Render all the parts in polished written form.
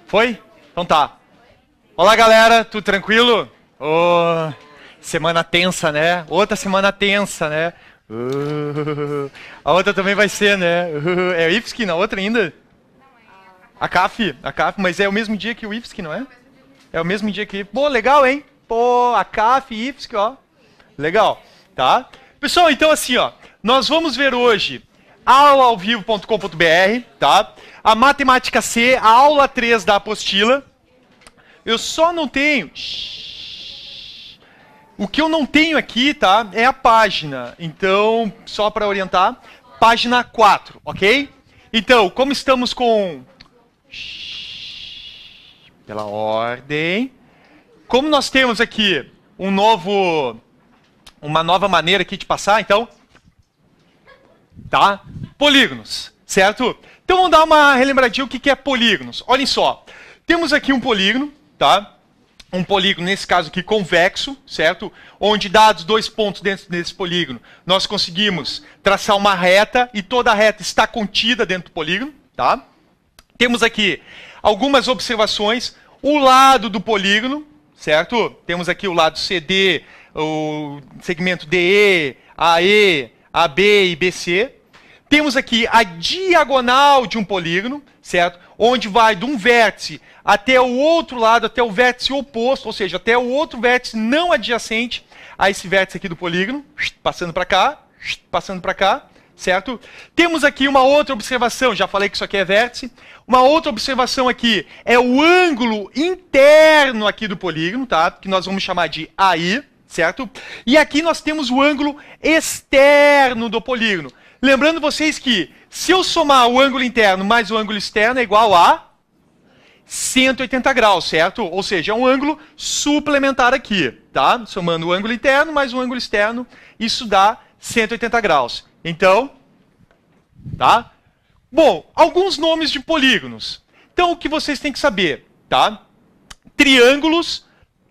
Foi? Então tá. Olá, galera, tudo tranquilo? Oh, semana tensa, né? Outra semana tensa, né? A outra também vai ser, né? É o IFSC na outra ainda? A CAF, mas é o mesmo dia que o IFSC, não é? É o mesmo dia que... Pô, legal, hein? Pô, a CAF e IFSC, ó. Legal, tá? Pessoal, então assim, ó. Nós vamos ver hoje aulaaovivo.com.br, tá? A matemática C, a aula 3 da apostila. Eu só não tenho... O que eu não tenho aqui, tá? É a página. Então, só para orientar, página 4, ok? Então, como estamos com... Pela ordem. Como nós temos aqui uma nova maneira aqui de passar, então... Tá? Polígonos, certo? Então, vamos dar uma relembradinha o que é polígonos. Olhem só. Temos aqui um polígono, tá? Um polígono, nesse caso aqui, convexo, certo? Onde, dados dois pontos dentro desse polígono, nós conseguimos traçar uma reta e toda a reta está contida dentro do polígono, tá? Temos aqui algumas observações. O lado do polígono, certo? Temos aqui o lado CD, o segmento DE, AE, AB e BC. Temos aqui a diagonal de um polígono, certo? Onde vai de um vértice até o outro lado, até o vértice oposto, ou seja, até o outro vértice não adjacente a esse vértice aqui do polígono, passando para cá, certo? Temos aqui uma outra observação, já falei que isso aqui é vértice. Uma outra observação aqui é o ângulo interno aqui do polígono, tá? Que nós vamos chamar de AI, certo? E aqui nós temos o ângulo externo do polígono. Lembrando vocês que se eu somar o ângulo interno mais o ângulo externo é igual a 180 graus, certo? Ou seja, é um ângulo suplementar aqui, tá? Somando o ângulo interno mais o ângulo externo, isso dá 180 graus. Então, tá? Bom, alguns nomes de polígonos. Então, o que vocês têm que saber, tá? Triângulos,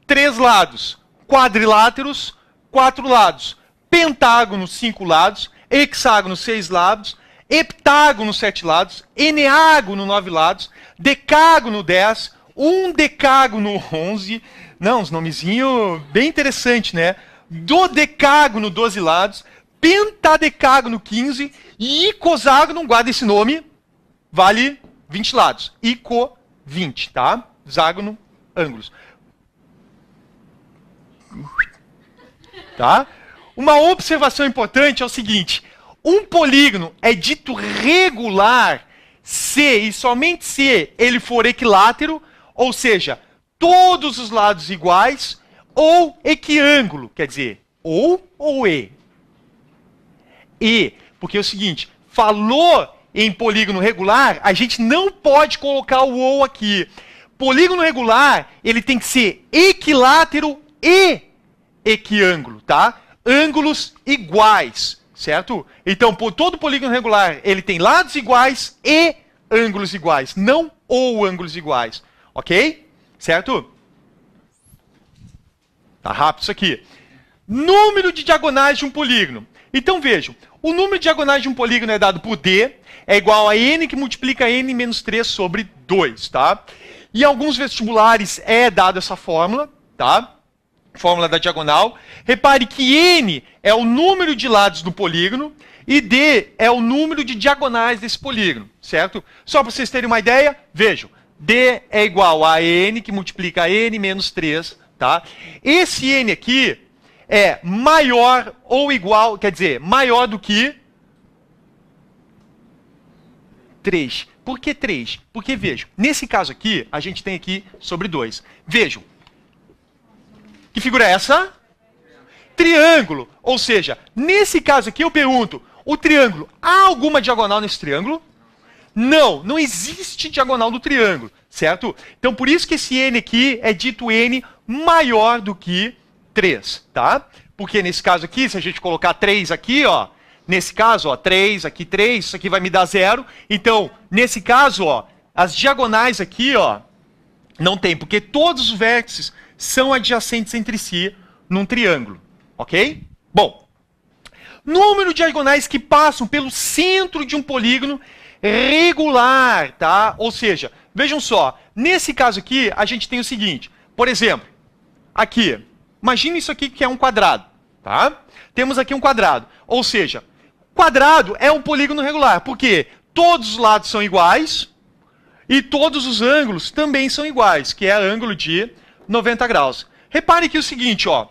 3 lados. Quadriláteros, 4 lados. Pentágonos, 5 lados. Hexágono, 6 lados. Heptágono, 7 lados. Eneágono, 9 lados. Decágono, 10. Um decágono, 11. Não, uns nomezinhos bem interessantes, né? Dodecágono, 12 lados. Pentadecágono, 15. E icoságono, guarda esse nome, vale 20 lados. Ico, 20, tá? Hexágono, ângulos. Tá? Uma observação importante é o seguinte: um polígono é dito regular se e somente se ele for equilátero, ou seja, todos os lados iguais, ou equiângulo, quer dizer, ou e. E, porque é o seguinte, falou em polígono regular, a gente não pode colocar o ou aqui. Polígono regular, ele tem que ser equilátero e equiângulo, tá? Ângulos iguais, certo? Então, todo polígono regular, ele tem lados iguais e ângulos iguais, não ou ângulos iguais, ok? Certo? Tá rápido isso aqui. Número de diagonais de um polígono. Então, vejam, o número de diagonais de um polígono é dado por D, é igual a n que multiplica n menos 3 sobre 2, tá? Em alguns vestibulares é dado essa fórmula, tá? Fórmula da diagonal. Repare que n é o número de lados do polígono e d é o número de diagonais desse polígono, certo? Só para vocês terem uma ideia, vejam, d é igual a n que multiplica n menos 3, tá? Esse n aqui é maior ou igual, quer dizer, maior do que 3. Por que 3? Porque, vejam, nesse caso aqui, a gente tem aqui sobre 2. Vejam, que figura é essa? Triângulo. Ou seja, nesse caso aqui eu pergunto, o triângulo, há alguma diagonal nesse triângulo? Não, não existe diagonal do triângulo, certo? Então, por isso que esse n aqui é dito n maior do que 3, tá? Porque nesse caso aqui, se a gente colocar 3 aqui, ó, nesse caso, ó, 3, aqui 3, isso aqui vai me dar 0. Então, nesse caso, ó, as diagonais aqui, ó, não tem, porque todos os vértices são adjacentes entre si num triângulo, ok? Bom, número de diagonais que passam pelo centro de um polígono regular, tá? Ou seja, vejam só, nesse caso aqui, a gente tem o seguinte, por exemplo, aqui, imagine isso aqui que é um quadrado, tá? Temos aqui um quadrado, ou seja, quadrado é um polígono regular, porque todos os lados são iguais e todos os ângulos também são iguais, que é ângulo de 90 graus. Repare aqui o seguinte, ó.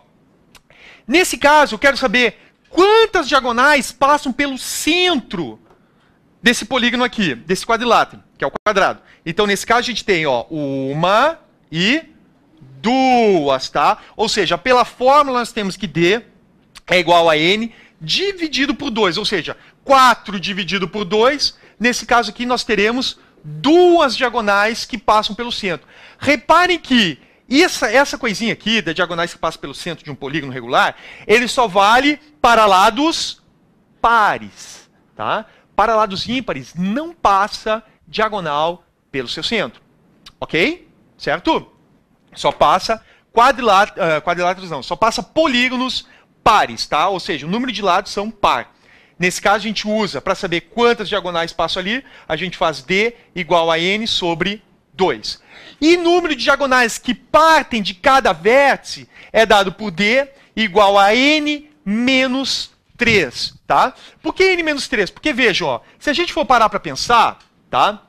Nesse caso, eu quero saber quantas diagonais passam pelo centro desse polígono aqui, desse quadrilátero, que é o quadrado. Então, nesse caso, a gente tem, ó, uma e duas, tá? Ou seja, pela fórmula nós temos que D é igual a N dividido por 2, ou seja, 4 dividido por 2, nesse caso aqui nós teremos duas diagonais que passam pelo centro. Reparem que essa coisinha aqui, da diagonais que passam pelo centro de um polígono regular, ele só vale para lados pares, tá? Para lados ímpares, não passa diagonal pelo seu centro, ok? Certo? Só passa quadriláteros não, só passa polígonos pares, tá? Ou seja, o número de lados são par. Nesse caso, a gente usa, para saber quantas diagonais passam ali, a gente faz D igual a N sobre 2. E número de diagonais que partem de cada vértice é dado por D igual a N menos 3, tá? Por que N menos 3? Porque, vejam, ó, se a gente for parar para pensar, tá?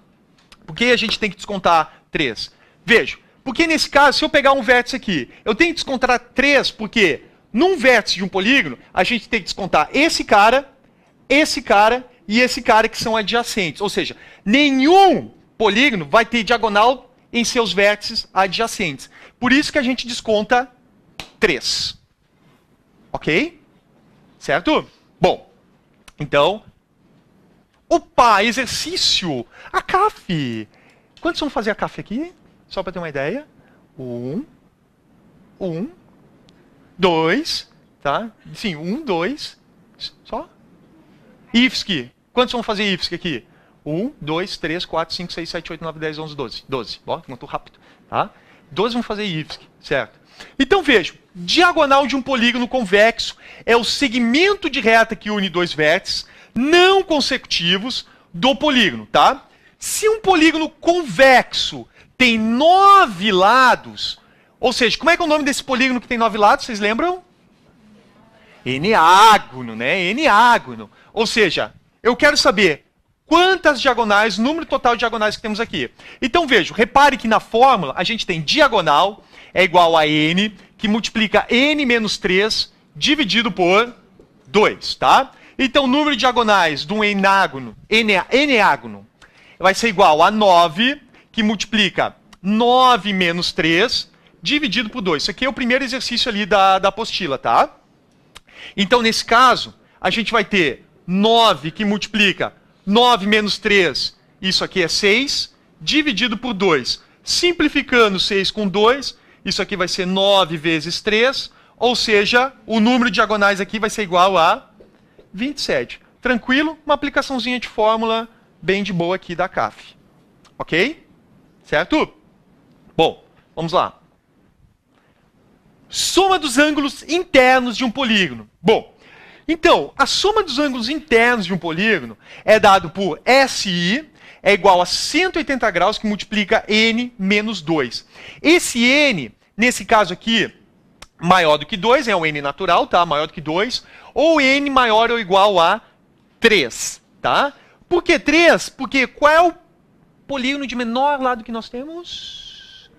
Por que a gente tem que descontar 3? Vejam, porque nesse caso, se eu pegar um vértice aqui, eu tenho que descontar 3 porque num vértice de um polígono, a gente tem que descontar esse cara e esse cara que são adjacentes. Ou seja, nenhum polígono vai ter diagonal em seus vértices adjacentes. Por isso que a gente desconta 3. Ok? Certo? Bom, então, opa, exercício. A CAF. Quantos vão fazer a CAF aqui? Só para ter uma ideia. 1, 2, tá? Sim, 1, 2, só. IFSC. Quantos vão fazer IFSC aqui? 1, 2, 3, 4, 5, 6, 7, 8, 9, 10, 11, 12. 12. Ó, contou rápido. Tá? 12 vão fazer IFSC, certo? Então vejam, diagonal de um polígono convexo é o segmento de reta que une dois vértices não consecutivos do polígono, tá? Se um polígono convexo tem 9 lados, ou seja, como é que é o nome desse polígono que tem 9 lados, vocês lembram? Eneágono, né? Eneágono. Ou seja, eu quero saber quantas diagonais, número total de diagonais que temos aqui. Então, veja, repare que na fórmula a gente tem diagonal é igual a n, que multiplica n menos 3 dividido por 2, tá? Então, o número de diagonais de um eneágono vai ser igual a 9, que multiplica 9 menos 3 dividido por 2. Isso aqui é o primeiro exercício ali da apostila, tá? Então, nesse caso, a gente vai ter 9 que multiplica 9 menos 3, isso aqui é 6, dividido por 2. Simplificando 6 com 2, isso aqui vai ser 9 vezes 3, ou seja, o número de diagonais aqui vai ser igual a 27. Tranquilo? Uma aplicaçãozinha de fórmula bem de boa aqui da CAF. Ok? Certo? Bom, vamos lá. Soma dos ângulos internos de um polígono. Bom, então, a soma dos ângulos internos de um polígono é dado por SI, é igual a 180 graus, que multiplica N menos 2. Esse N, nesse caso aqui, maior do que 2, é um N natural, tá? Maior do que 2, ou N maior ou igual a 3, tá? Por que 3? Porque qual é o polígono de menor lado que nós temos?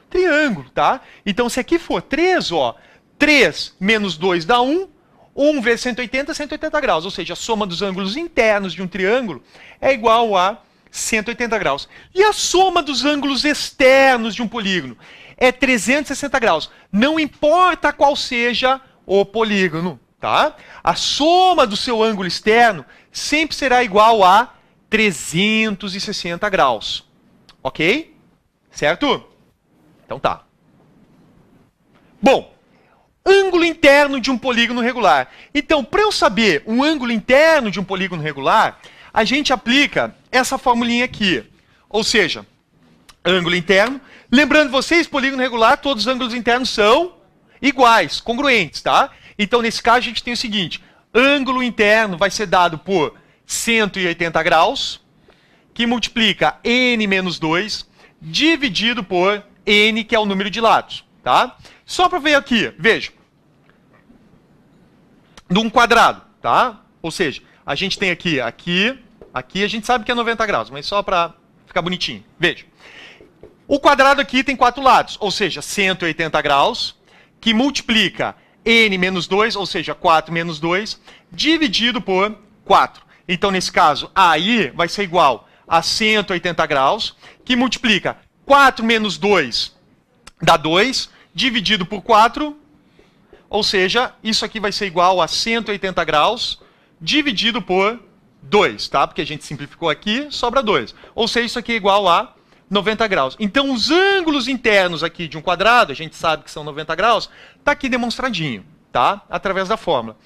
Triângulo, tá? Então, se aqui for 3, ó, 3 menos 2 dá 1, 1 vezes 180, 180 graus. Ou seja, a soma dos ângulos internos de um triângulo é igual a 180 graus. E a soma dos ângulos externos de um polígono é 360 graus. Não importa qual seja o polígono, tá? A soma do seu ângulo externo sempre será igual a 360 graus. Ok? Certo? Então tá. Bom, ângulo interno de um polígono regular. Então, para eu saber um ângulo interno de um polígono regular, a gente aplica essa formulinha aqui. Ou seja, ângulo interno. Lembrando vocês, polígono regular, todos os ângulos internos são iguais, congruentes, tá? Então, nesse caso, a gente tem o seguinte, ângulo interno vai ser dado por 180 graus, que multiplica n menos 2, dividido por n, que é o número de lados, tá? Só para ver aqui, veja, de um quadrado, tá? Ou seja, a gente tem aqui a gente sabe que é 90 graus, mas só para ficar bonitinho. Veja, o quadrado aqui tem 4 lados, ou seja, 180 graus, que multiplica n menos 2, ou seja, 4 menos 2, dividido por 4. Então, nesse caso, aí vai ser igual a 180 graus, que multiplica 4 menos 2 dá 2, dividido por 4, ou seja, isso aqui vai ser igual a 180 graus, dividido por 2, tá? Porque a gente simplificou aqui, sobra 2. Ou seja, isso aqui é igual a 90 graus. Então, os ângulos internos aqui de um quadrado, a gente sabe que são 90 graus, está aqui demonstradinho, tá? Através da fórmula.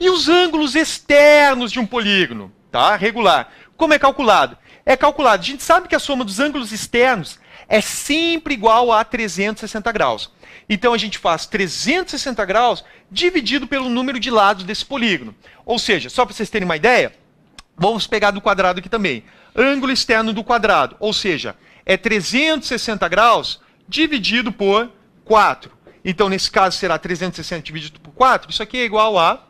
E os ângulos externos de um polígono, tá? Regular. Como é calculado? É calculado. A gente sabe que a soma dos ângulos externos é sempre igual a 360 graus. Então, a gente faz 360 graus dividido pelo número de lados desse polígono. Ou seja, só para vocês terem uma ideia, vamos pegar do quadrado aqui também. Ângulo externo do quadrado, ou seja, é 360 graus dividido por 4. Então, nesse caso, será 360 dividido por 4. Isso aqui é igual a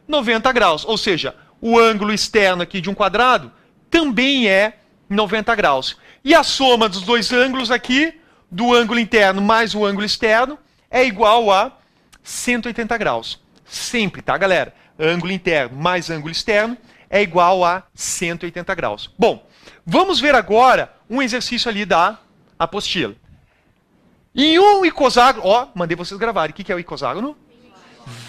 90 graus. Ou seja, o ângulo externo aqui de um quadrado também é 90 graus. E a soma dos dois ângulos aqui, do ângulo interno mais o ângulo externo, é igual a 180 graus. Sempre, tá, galera? Ângulo interno mais ângulo externo é igual a 180 graus. Bom, vamos ver agora um exercício ali da apostila. Em um icosságono... Ó, mandei vocês gravarem. O que é o icosságono?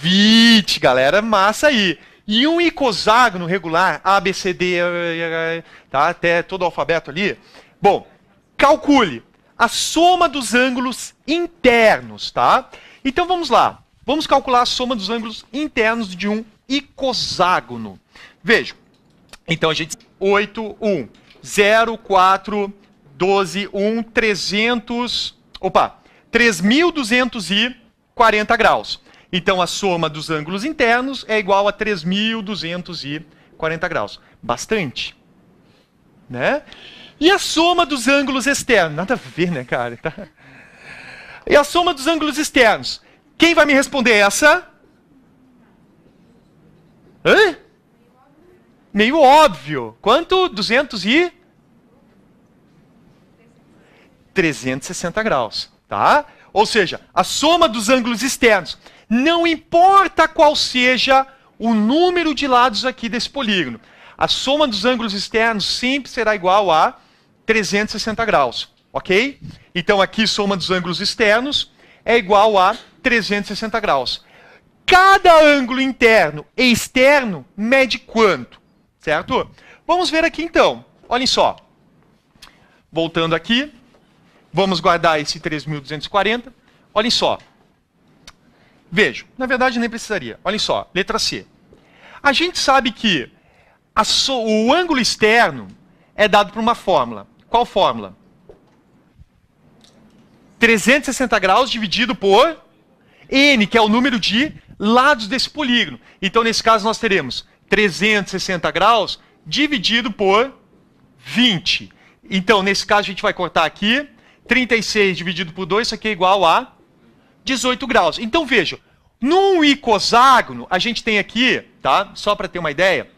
Vite, galera. Massa aí. Em um icosságono regular, A, B, C, D, tá? Até todo o alfabeto ali. Bom, calcule a soma dos ângulos internos, tá? Então vamos lá. Vamos calcular a soma dos ângulos internos de um icosságono. Vejam. Então a gente... 8, 1, 0, 4, 12, 1, 300... Opa! 3.240 graus. Então a soma dos ângulos internos é igual a 3.240 graus. Bastante. Né? E a soma dos ângulos externos? Nada a ver, né, cara? Tá? E a soma dos ângulos externos? Quem vai me responder essa? Hã? Meio óbvio. Quanto? 360 graus. Tá? Ou seja, a soma dos ângulos externos. Não importa qual seja o número de lados aqui desse polígono. A soma dos ângulos externos sempre será igual a 360 graus. Ok? Então aqui, soma dos ângulos externos é igual a 360 graus. Cada ângulo interno e externo mede quanto? Certo? Vamos ver aqui então. Olhem só. Voltando aqui. Vamos guardar esse 3.240. Olhem só. Vejam. Na verdade, nem precisaria. Olhem só. Letra C. A gente sabe que o ângulo externo é dado por uma fórmula. Qual fórmula? 360 graus dividido por n, que é o número de lados desse polígono. Então, nesse caso, nós teremos 360 graus dividido por 20. Então, nesse caso, a gente vai cortar aqui. 36 dividido por 2, isso aqui é igual a 18 graus. Então, veja, num icosságono, a gente tem aqui, tá? Só para ter uma ideia,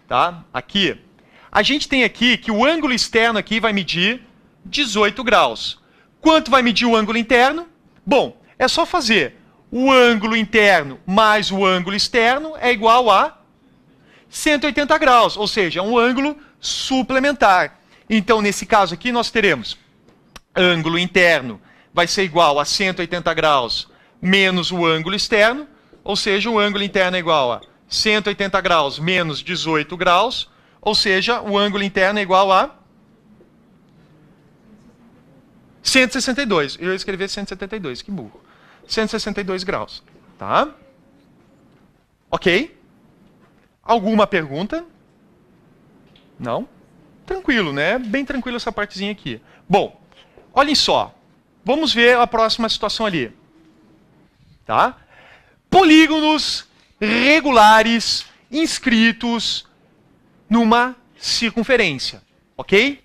tá? Aqui, a gente tem aqui que o ângulo externo aqui vai medir 18 graus. Quanto vai medir o ângulo interno? Bom, é só fazer o ângulo interno mais o ângulo externo é igual a 180 graus, ou seja, é um ângulo suplementar. Então, nesse caso aqui, nós teremos ângulo interno vai ser igual a 180 graus menos o ângulo externo, ou seja, o ângulo interno é igual a 180 graus menos 18 graus, ou seja, o ângulo interno é igual a 162. Eu ia escrever 172, que burro. 162 graus, tá? Ok? Alguma pergunta? Não? Tranquilo, né? Bem tranquilo essa partezinha aqui. Bom, olhem só. Vamos ver a próxima situação ali. Tá? Polígonos regulares inscritos numa circunferência, ok?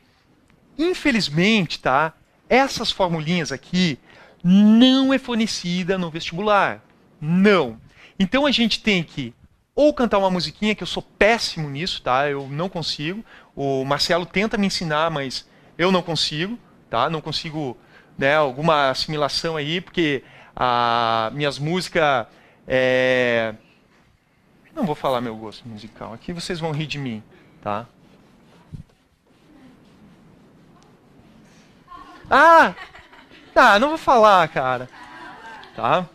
Infelizmente, tá? Essas formulinhas aqui não é fornecida no vestibular. Não. Então a gente tem que ou cantar uma musiquinha, que eu sou péssimo nisso, tá? Eu não consigo. O Marcelo tenta me ensinar, mas eu não consigo, tá? Não consigo, né, alguma assimilação aí, porque minhas músicas... Não vou falar meu gosto musical. Aqui vocês vão rir de mim, tá? Tá, não vou falar, cara. Tá?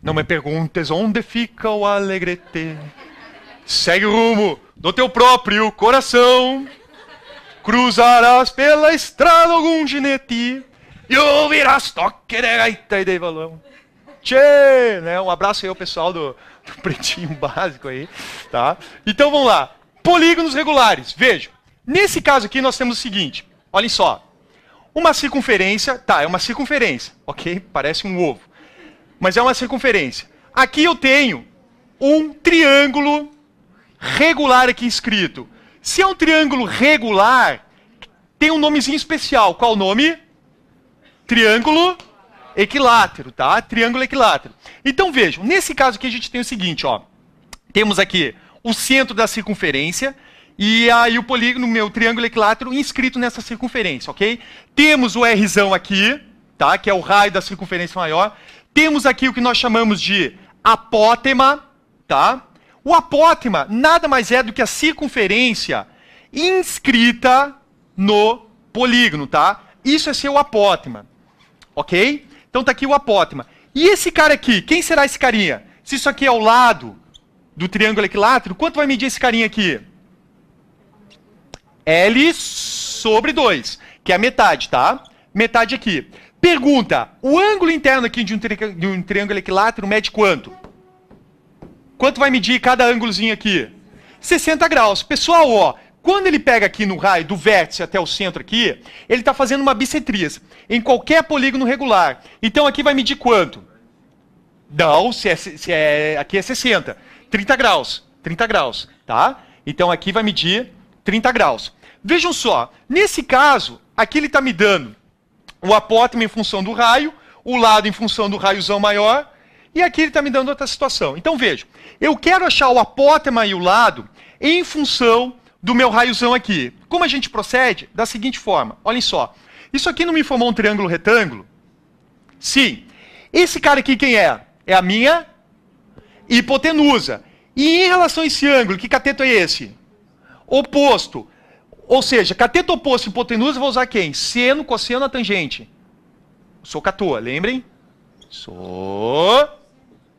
Não me perguntes onde fica o Alegrete. Segue o rumo do teu próprio coração. Cruzarás pela estrada algum ginete e ouvirás toque de gaita e de violão. Tchê! Né? Um abraço aí ao pessoal do Pretinho Básico aí. Tá? Então vamos lá. Polígonos regulares. Vejam. Nesse caso aqui nós temos o seguinte. Olhem só. Uma circunferência. Tá, é uma circunferência. Ok? Parece um ovo. Mas é uma circunferência. Aqui eu tenho um triângulo regular aqui escrito. Se é um triângulo regular, tem um nomezinho especial. Qual o nome? Triângulo equilátero, tá? Triângulo equilátero. Então vejam, nesse caso aqui a gente tem o seguinte, ó. Temos aqui o centro da circunferência e aí o polígono, meu triângulo equilátero inscrito nessa circunferência, ok? Temos o Rzão aqui, tá? Que é o raio da circunferência maior. Temos aqui o que nós chamamos de apótema, tá? O apótema nada mais é do que a circunferência inscrita no polígono, tá? Isso é ser o apótema, ok? Então tá aqui o apótema. E esse cara aqui, quem será esse carinha? Se isso aqui é o lado do triângulo equilátero, quanto vai medir esse carinha aqui? L sobre 2, que é a metade, tá? Metade aqui. Pergunta, o ângulo interno aqui de um triângulo equilátero mede quanto? Quanto vai medir cada ângulozinho aqui? 60 graus. Pessoal, ó, quando ele pega aqui no raio do vértice até o centro aqui, ele está fazendo uma bissetriz em qualquer polígono regular. Então aqui vai medir quanto? Não, aqui é 60. 30 graus. 30 graus, tá? Então aqui vai medir 30 graus. Vejam só, nesse caso, aqui ele está me dando o apótema em função do raio, o lado em função do raiozão maior, e aqui ele está me dando outra situação. Então vejam, eu quero achar o apótema e o lado em função do meu raiozão aqui. Como a gente procede? Da seguinte forma, olhem só. Isso aqui não me formou um triângulo retângulo? Sim. Esse cara aqui quem é? É a minha hipotenusa. E em relação a esse ângulo, que cateto é esse? Oposto. Ou seja, cateto oposto e hipotenusa, eu vou usar quem? Seno, cosseno, a tangente. Sou catoa, lembrem? Sou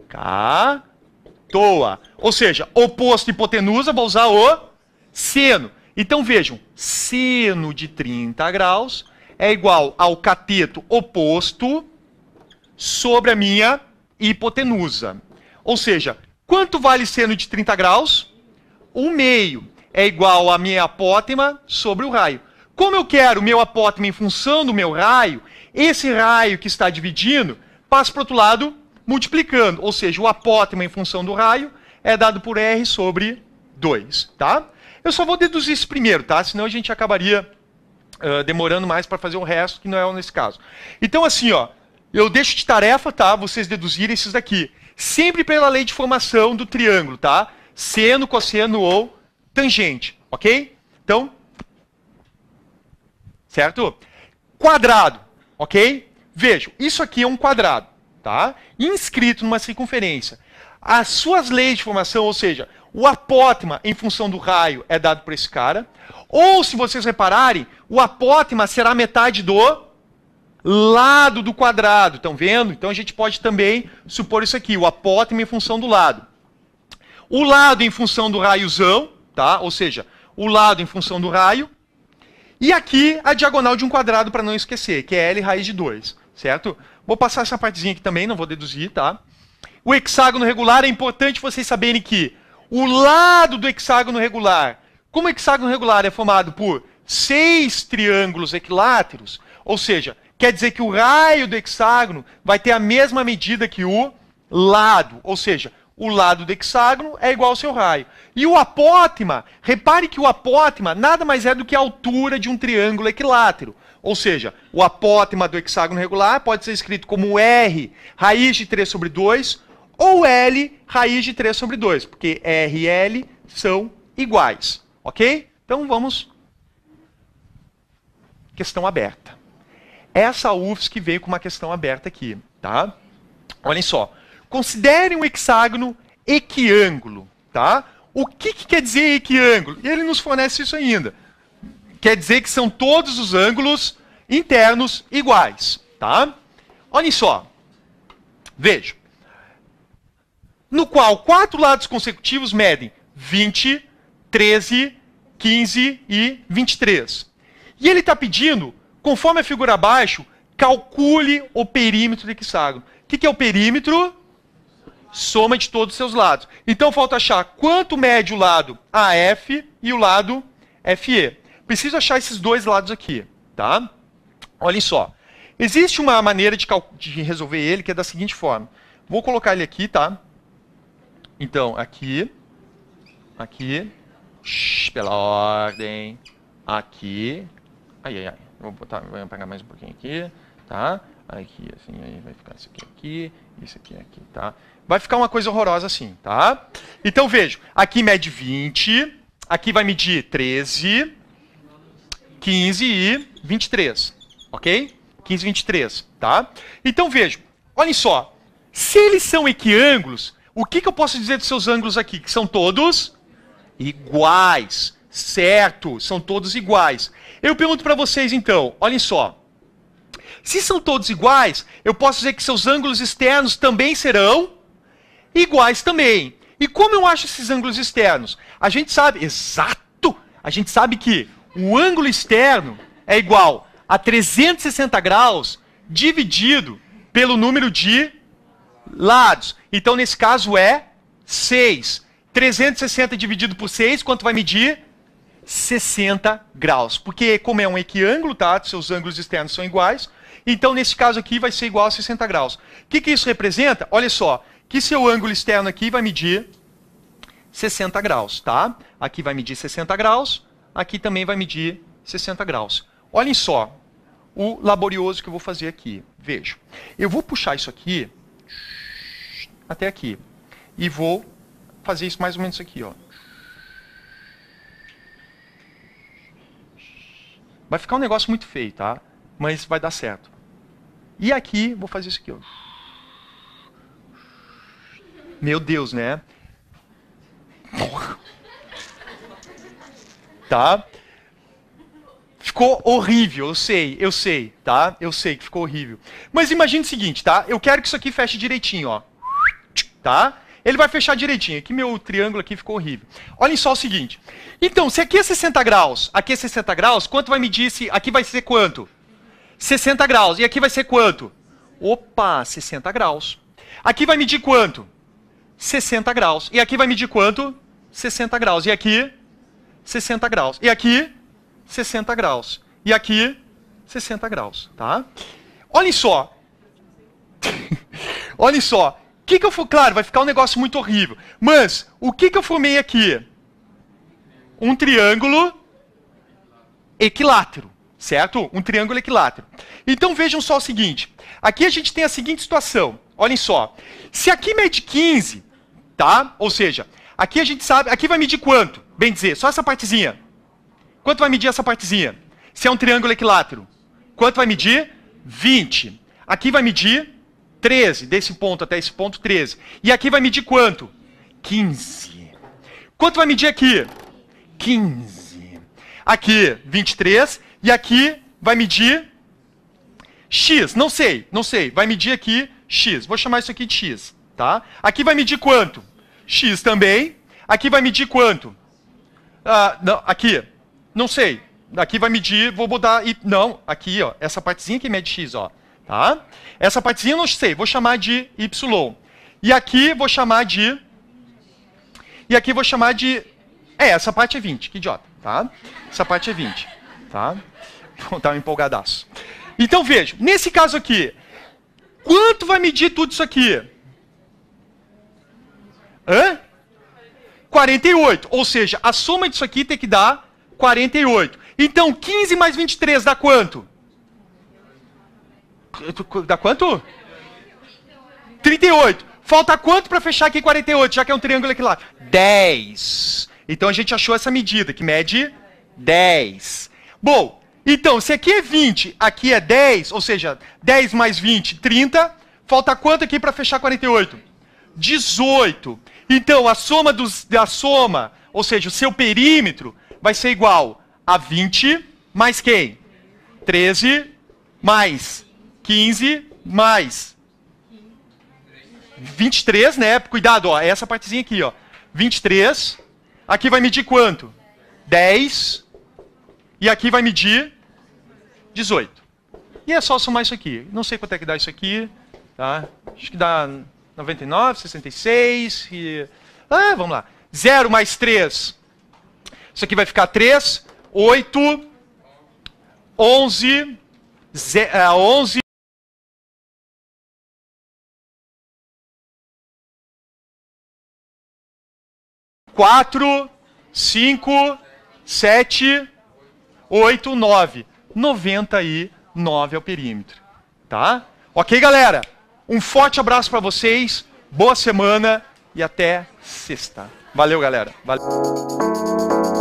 catoa. Ou seja, oposto e hipotenusa, vou usar o seno. Então vejam, seno de 30 graus é igual ao cateto oposto sobre a minha hipotenusa. Ou seja, quanto vale seno de 30 graus? 1/2 é igual a minha apótema sobre o raio. Como eu quero o meu apótema em função do meu raio, esse raio que está dividindo passa para o outro lado multiplicando. Ou seja, o apótema em função do raio é dado por R sobre 2, tá? Eu só vou deduzir isso primeiro, tá? Senão a gente acabaria demorando mais para fazer o resto, que não é nesse caso. Então assim, ó, eu deixo de tarefa, tá? Vocês deduzirem esses daqui. Sempre pela lei de formação do triângulo, tá? Seno, cosseno ou tangente, ok? Então, certo? Quadrado, ok? Vejam, isso aqui é um quadrado, tá? Inscrito numa circunferência. As suas leis de formação, ou seja, o apótema em função do raio é dado por esse cara. Ou, se vocês repararem, o apótema será metade do lado do quadrado. Estão vendo? Então a gente pode também supor isso aqui, o apótema em função do lado. O lado em função do raiozão, tá? Ou seja, o lado em função do raio. E aqui a diagonal de um quadrado para não esquecer, que é L raiz de 2, certo? Vou passar essa partezinha aqui também, não vou deduzir, tá? O hexágono regular, é importante vocês saberem que o lado do hexágono regular, como o hexágono regular é formado por 6 triângulos equiláteros, ou seja, quer dizer que o raio do hexágono vai ter a mesma medida que o lado, ou seja, o lado do hexágono é igual ao seu raio. E o apótema, repare que o apótema nada mais é do que a altura de um triângulo equilátero. Ou seja, o apótema do hexágono regular pode ser escrito como R raiz de 3 sobre 2 ou L raiz de 3 sobre 2, porque R e L são iguais, ok? Então vamos... Questão aberta. Essa UFSC veio com uma questão aberta aqui, tá? Olhem só. Considere um hexágono equiângulo, tá? O que quer dizer equiângulo? E ele nos fornece isso ainda. Quer dizer que são todos os ângulos internos iguais, tá? Olhem só. Vejam. No qual 4 lados consecutivos medem 20, 13, 15 e 23. E ele está pedindo, conforme a figura abaixo, calcule o perímetro do hexágono. O que é o perímetro? Soma de todos os seus lados. Então falta achar quanto mede o lado AF e o lado FE. Preciso achar esses dois lados aqui, tá? Olhem só. Existe uma maneira de resolver ele que é da seguinte forma. Vou colocar ele aqui, tá? Então, aqui, pela ordem, aqui, vou pegar mais um pouquinho aqui, tá? Aqui, assim, aí vai ficar isso aqui, isso aqui, tá? Vai ficar uma coisa horrorosa assim, tá? Então, vejo, aqui mede 20, aqui vai medir 13, 15 e 23, ok? 15 e 23, tá? Então, vejo, olhem só, se eles são equiângulos, o que eu posso dizer dos seus ângulos aqui? Que são todos iguais, certo? São todos iguais. Eu pergunto para vocês, então, olhem só. Se são todos iguais, eu posso dizer que seus ângulos externos também serão iguais também. E como eu acho esses ângulos externos? A gente sabe, exato, a gente sabe que o ângulo externo é igual a 360 graus dividido pelo número de lados. Então, nesse caso, é 6. 360 dividido por 6, quanto vai medir? 60 graus. Porque, como é um equiângulo, tá? Seus ângulos externos são iguais. Então, nesse caso aqui, vai ser igual a 60 graus. O que isso representa? Olha só, que seu ângulo externo aqui vai medir 60 graus, tá? Aqui vai medir 60 graus, aqui também vai medir 60 graus. Olhem só o laborioso que eu vou fazer aqui. Vejam. Eu vou puxar isso aqui até aqui. E vou fazer isso mais ou menos aqui, ó. Vai ficar um negócio muito feio, tá? Mas vai dar certo. E aqui, vou fazer isso aqui, ó. Meu Deus, né? Tá? Ficou horrível, eu sei, tá? Eu sei que ficou horrível. Mas imagine o seguinte, tá? Eu quero que isso aqui feche direitinho, ó. Tá? Ele vai fechar direitinho. Aqui meu triângulo aqui ficou horrível. Olhem só o seguinte. Então, se aqui é 60 graus, aqui é 60 graus, quanto vai medir se... Aqui vai ser quanto? 60 graus. E aqui vai ser quanto? Opa, 60 graus. Aqui vai medir quanto? 60 graus. E aqui vai medir quanto? 60 graus. E aqui? 60 graus. E aqui? 60 graus. E aqui? 60 graus. Tá? Olhem só. Olhem só. O que eu for... Claro, vai ficar um negócio muito horrível. Mas, o que eu formei aqui? Um triângulo equilátero. Certo? Um triângulo equilátero. Então, vejam só o seguinte. Aqui a gente tem a seguinte situação. Olhem só. Se aqui mede 15, tá? Ou seja, aqui a gente sabe... Aqui vai medir quanto? Bem dizer, só essa partezinha. Quanto vai medir essa partezinha? Se é um triângulo equilátero. Quanto vai medir? 20. Aqui vai medir 13. Desse ponto até esse ponto, 13. E aqui vai medir quanto? 15. Quanto vai medir aqui? 15. Aqui, 23. E aqui vai medir X. Não sei. Vai medir aqui X. Vou chamar isso aqui de X. Tá? Aqui vai medir quanto? X também. Aqui vai medir quanto? Não, aqui. Não sei. Aqui vai medir, vou botar... Não, aqui, ó. Essa partezinha que mede X, ó. Tá? Essa partezinha eu não sei. Vou chamar de Y. E aqui vou chamar de... E aqui vou chamar de... essa parte é 20. Que idiota. Tá? Essa parte é 20. Tá? Tá um empolgadaço. Então, veja, nesse caso aqui, quanto vai medir tudo isso aqui? 48. Ou seja, a soma disso aqui tem que dar 48. Então, 15 mais 23 dá quanto? Dá quanto? 38. Falta quanto para fechar aqui 48, já que é um triângulo equilátero? 10. Então, a gente achou essa medida, que mede 10. Bom, então, se aqui é 20, aqui é 10, ou seja, 10 mais 20, 30. Falta quanto aqui para fechar 48? 18. Então, a soma, ou seja, o seu perímetro, vai ser igual a 20 mais quem? 13 mais 15 mais 23, né? Cuidado, ó, essa partezinha aqui, ó. 23. Aqui vai medir quanto? 10. E aqui vai medir 18. E é só somar isso aqui. Não sei quanto é que dá isso aqui. Tá? Acho que dá 99, 66 e... vamos lá. 0 mais 3. Isso aqui vai ficar 3, 8, 11, 11... 4, 5, 7, 8, 9. 99 é o perímetro. Tá? Ok, galera? Um forte abraço para vocês, boa semana e até sexta. Valeu, galera. Valeu.